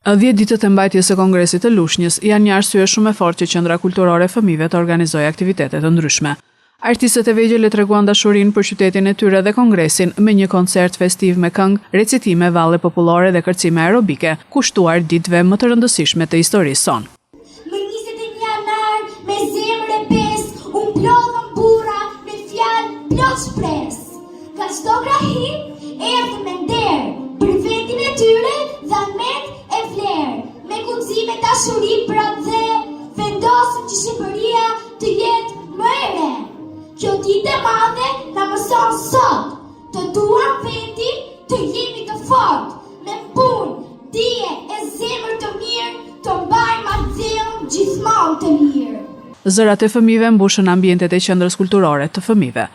10 ditët e mbajtjes së Kongresit të Lushnjës janë një arsye shumë e fortë që Qendra Kulturore e Fëmijëve të organizojë aktivitete të ndryshme. Artistët e vegjël e treguan dashurinë për qytetin e tyre dhe Kongresin me një koncert festiv me këngë, recitime, valle popullore dhe kërcime aerobike, kushtuar ditëve më të rëndësishme të historisë sonë. Më 21 janar me zemër e pesë, unë plodhëm burra me fjalë plot shpresë. Ka çdo krahi erdhi me nder, për vendin e tyre dha mend e vlerë, me guxime dashuri pra dhe vendosëm që Shqipëria të jetë më e re. Kjo ditë e madhe na mëson sot, të duam vendin, të jemi të fortë, me punë, dije e zemër të mirë, të mbajmë atë gjithmonë të mirë. Zërat e fëmijëve mbushën ambientet e Qendrës Kulturore të Fëmijëve.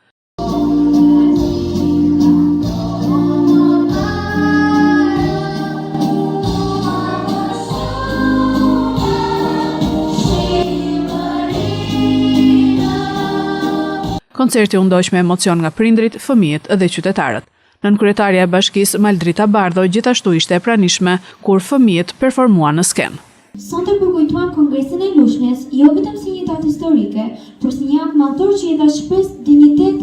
Koncerti u ndoq me emocion nga prindrit, fëmijët dhe qytetarët. Nënkryetaria e bashkisë Maldrita Bardho gjithashtu ishte e pranishme kur fëmijët performuan në skenë. Sonte përkujtuam Kongresin e Lushnjës jo vetëm si një datë historike, por si një akt madhor që i dha shpresë dinjitet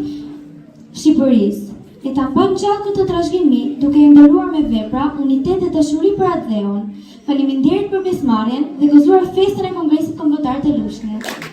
Shqipërisë. E ta mbajmë gjallë këtë trashëgimi duke i mbuluar me vepra, unitet dhe dashuri për atë dheun. Faleminderit për pjesëmarrjen dhe gëzuar festën e Kongresit Kombëtar të Lushnjës.